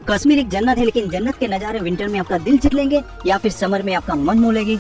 कश्मीर एक जन्नत है, लेकिन जन्नत के नज़ारे विंटर में आपका दिल जीत लेंगे या फिर समर में आपका मन मोह लेंगे।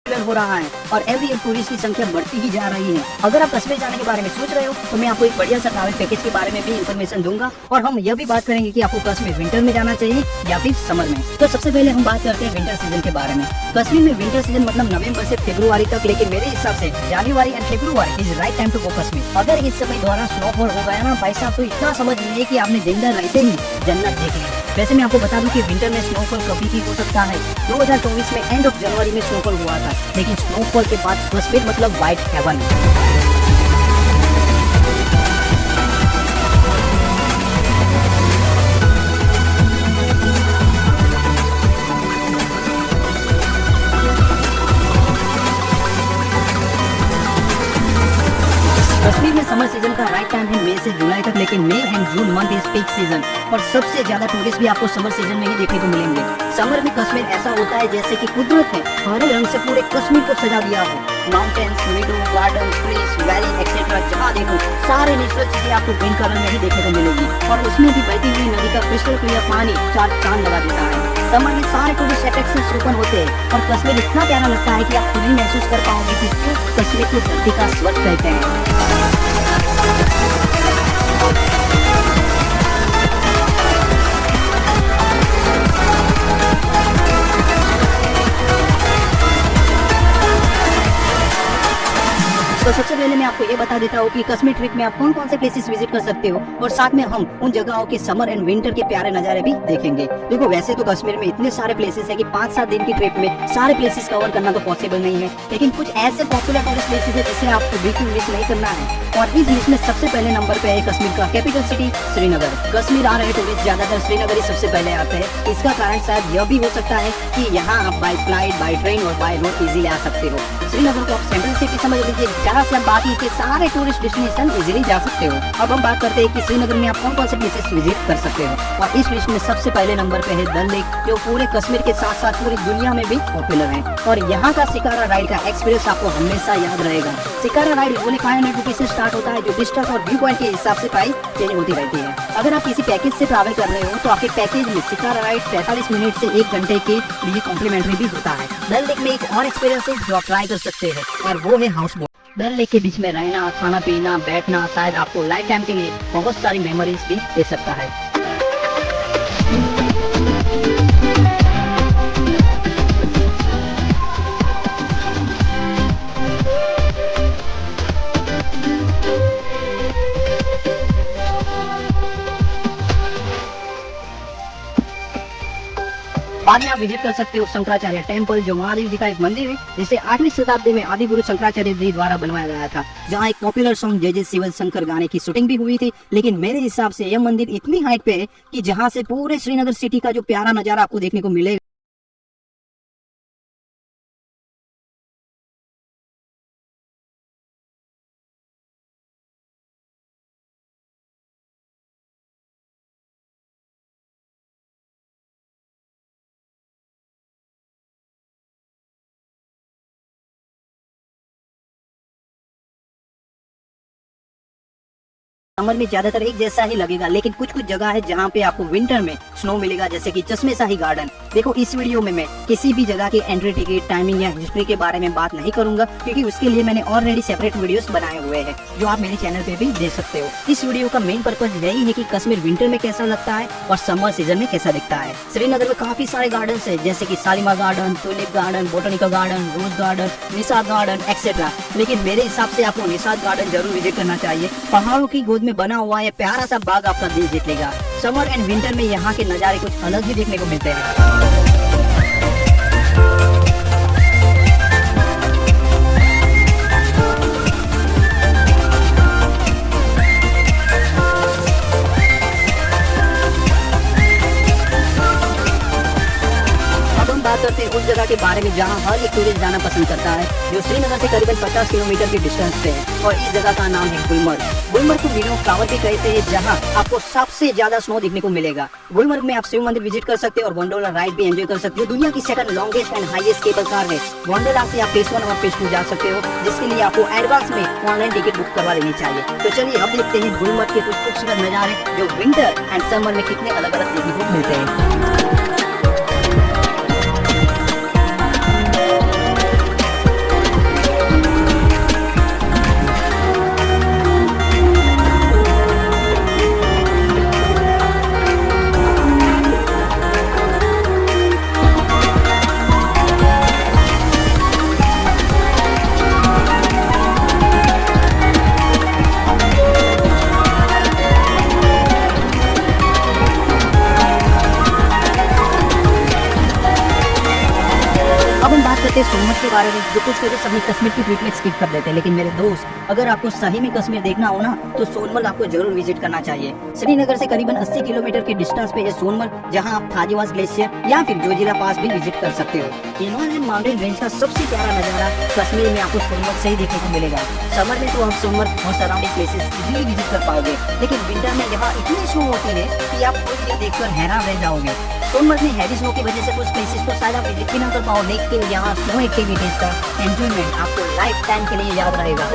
हो रहा है और एवरी ईयर टूरिस्ट की संख्या बढ़ती ही जा रही है। अगर आप कश्मीर जाने के बारे में सोच रहे हो तो मैं आपको एक बढ़िया सा ट्रैवल पैकेज के बारे में भी इंफॉर्मेशन दूंगा और हम यह भी बात करेंगे कि आपको कश्मीर विंटर में जाना चाहिए या फिर समर में। तो सबसे पहले हम बात करते हैं विंटर सीजन के बारे में। कश्मीर में विंटर सीजन मतलब नवंबर से फरवरी तक, लेकिन मेरे हिसाब से January and February is right time to go Kashmir. अगर इस समय द्वारा स्नोफॉल हो गया ना भाई साहब, तो इतना समझ लीजिए कि आपने जिंदा रहते ही जन्नत देख ली। वैसे मैं आपको बता दूं कि विंटर में स्नोफॉल कभी भी हो सकता है। 2024 में एंड ऑफ जनवरी में स्नोफॉल हुआ था, लेकिन स्नोफॉल के बाद कश्मीर मतलब व्हाइट हेवन। कश्मीर में समर सीजन का राइट टाइम है मई से जुलाई तक, लेकिन May and June month is peak season और सबसे ज्यादा टूरिस्ट भी आपको समर सीजन में ही देखने को मिलेंगे। समर में कश्मीर ऐसा होता है जैसे कि कुदरत ने हरे रंग से पूरे कश्मीर को सजा दिया है। Mountains, मीडो, garden, trees, valley etcetera, जहाँ देखो सारे नेचुरल चीजें आपको ग्रीन कलर में ही देखने को मिलेगी और उसमें भी बहती हुई नदी का क्रिस्टल क्लियर पानी चार चांद लगा देता है। समर में सारे टूरिस्ट अट्रैक्शंस ओपन होते हैं और कश्मीर इतना प्यारा लगता है कि आप खुद ही महसूस कर पाओगे कि क्यों कश्मीर को धरती का स्वर्ग कहते हैं। तो सबसे पहले मैं आपको ये बता देता हूँ कि कश्मीर ट्रिप में आप कौन कौन से प्लेसेस विजिट कर सकते हो और साथ में हम उन जगहों के समर एंड विंटर के प्यारे नज़ारे भी देखेंगे। देखो वैसे तो कश्मीर में इतने सारे प्लेसेस है कि 5-7 दिन की ट्रिप में सारे प्लेसेस कवर करना तो पॉसिबल नहीं है, लेकिन कुछ ऐसे पॉपुलर टूरिस्ट प्लेसेस है जिसे आपको बिल्कुल मिस नहीं करना है। और इस लिस्ट में सबसे पहले नंबर पे है कश्मीर का कैपिटल सिटी श्रीनगर। कश्मीर आ रहे टूरिस्ट ज्यादातर श्रीनगर ही सबसे पहले आते हैं। इसका कारण शायद यह भी हो सकता है कि यहाँ आप बाई फ्लाइट, बाई ट्रेन और बाई रोड इजीली आ सकते हो। श्रीनगर को आप सेंट्रल सिटी समझ लीजिए, जहाँ से बाकी के सारे टूरिस्ट डेस्टिनेशन इजीली जा सकते हो। अब हम बात करते हैं कि श्रीनगर में आप कौन कौन से प्लेसेस विजिट कर सकते हो और इस लिस्ट में सबसे पहले नंबर पे है डल लेक, जो पूरे कश्मीर के साथ साथ पूरी दुनिया में भी पॉपुलर है। और यहाँ का शिकारा राइड का एक्सपीरियंस आपको हमेशा याद रहेगा। शिकारा राइड ओनली 500 रुपीज से स्टार्ट होता है, जो डिस्टेंस और व्यू पॉइंट के हिसाब से प्राइस चेंज होती रहती है। अगर आप किसी पैकेज से ट्रैवल कर रहे हो तो आपके पैकेज में शिकारा राइड 45 मिनट से 1 घंटे के लिए कॉम्प्लीमेंट्री भी होता है। डल लेक में एक और एक्सपीरियंस है जो आप ट्राई कर सकते हैं और वो है हाउस बोट। डल लेक के बीच में रहना, खाना पीना, बैठना शायद आपको लाइफ टाइम के लिए बहुत सारी मेमोरीज भी दे सकता है। बाद में आप विजिट कर सकते हो शंकराचार्य टेम्पल, जो महादेव जी का एक मंदिर है जिसे 8वीं शताब्दी में आदि गुरु शंकराचार्य जी द्वारा बनवाया गया था, जहाँ एक पॉपुलर सॉन्ग जय जय शिव शंकर गाने की शूटिंग भी हुई थी। लेकिन मेरे हिसाब से यह मंदिर इतनी हाइट पे है कि जहाँ से पूरे श्रीनगर सिटी का जो प्यारा नजारा आपको देखने को मिलेगा। समर में ज्यादातर एक जैसा ही लगेगा, लेकिन कुछ कुछ जगह है जहाँ पे आपको विंटर में स्नो मिलेगा, जैसे कि चश्मे शाही गार्डन। देखो इस वीडियो में मैं किसी भी जगह की एंट्री टिकट, टाइमिंग या हिस्ट्री के बारे में बात नहीं करूंगा, क्योंकि उसके लिए मैंने ऑलरेडी सेपरेट वीडियोस बनाए हुए हैं जो आप मेरे चैनल पे भी देख सकते हो। इस वीडियो का मेन पर्पज यही है कि कश्मीर विंटर में कैसा लगता है और समर सीजन में कैसा दिखता है। श्रीनगर में काफी सारे गार्डन है, जैसे की Shalimar garden, tulip garden, botanical garden, rose garden, Nishat garden etcetera. लेकिन मेरे हिसाब से आपको निशात गार्डन जरूर विजिट करना चाहिए। पहाड़ों की गोद में बना हुआ है प्यारा सा बाग आपका दिल जीत लेगा। समर एंड विंटर में यहाँ के नज़ारे कुछ अलग ही देखने को मिलते हैं। अब हम बात करते हैं उस जगह के बारे में जहाँ हर एक टूरिस्ट जाना पसंद करता है, जो श्रीनगर से करीबन 50 किलोमीटर के डिस्टेंस पे है। और इस जगह का नाम है गुलमर्ग। गुलमर्ग को विनो फ्लावर भी कहते हैं, जहाँ आपको सबसे ज्यादा स्नो देखने को मिलेगा। गुलमर्ग में आप शिव मंदिर विजिट कर सकते हो और वंडरला राइड भी एंजॉय कर सकते हो। दुनिया की second longest and highest cable car है। वंडरला से आप फेज 1 और फेज 2 जा सकते हो, जिसके लिए आपको एडवांस में ऑनलाइन टिकट बुक करवा लेनी चाहिए। तो चलिए अब देखते हैं गुलमर्ग के कुछ खूबसूरत नजारे जो विंटर एंड समर में कितने अलग अलग देखने को मिलते हैं। अब हम बात करते हैं सोनमर्ग के बारे में। जो कुछ लोग अपनी कश्मीर की ट्रिप में स्किप कर देते हैं, लेकिन मेरे दोस्त, अगर आपको सही में कश्मीर देखना हो ना, तो सोनमर्ग आपको जरूर विजिट करना चाहिए। श्रीनगर से करीबन 80 किलोमीटर के डिस्टेंस पे है सोनमर्ग, जहां आप थाजीवास ग्लेशियर या फिर जोजिला पास भी विजिट कर सकते हो। हिमालयन माउंटेन रेंज का सबसे प्यारा नजारा कश्मीर में आपको सोनमर्ग से ही देखने को मिलेगा। समर में तो आप सोनमर्ग और सराउंडिंग प्लेसेस इजीली विजिट कर पाओगे, लेकिन विंटर में यहाँ इतनी स्नो होती है कि आप खुद देखकर हैरान रह जाओगे। सोनमर्ग में हैवी स्नो की वजह से कुछ प्लेसेस तो शायद आप विजिट भी ना कर पाओ, लेकिन यहाँ स्नो एक्टिविटीज का एंजॉयमेंट आपको लाइफ टाइम के लिए याद रहेगा।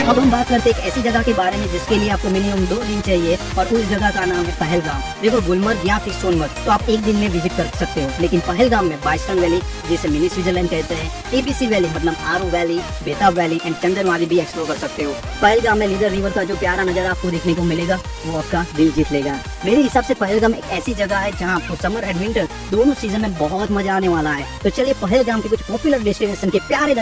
अब हम बात करते हैं एक ऐसी जगह के बारे में जिसके लिए आपको मिनिमम 2 दिन चाहिए, और उस जगह का नाम है पहलगाम। देखो, गुलमर्ग या फिर सोनमर्ग तो आप एक दिन में विजिट कर सकते हो, लेकिन पहलगाम में बाइसन वैली, जिसे मिनी स्विट्जरलैंड कहते हैं, एबीसी वैली मतलब आरू वैली, बेताब वैली एंड चंदन वैली भी एक्सप्लोर कर सकते हो। पहलगाम में लीडर रिवर का जो प्यारा नजारा आपको देखने को मिलेगा, वो आपका दिल जीत लेगा। मेरे हिसाब से पहलगाम एक ऐसी जगह है जहाँ आपको समर एंड विंटर दोनों सीजन में बहुत मजा आने वाला है। तो चलिए पहलगाम के कुछ पॉपुलर डेस्टिनेशन के प्यारे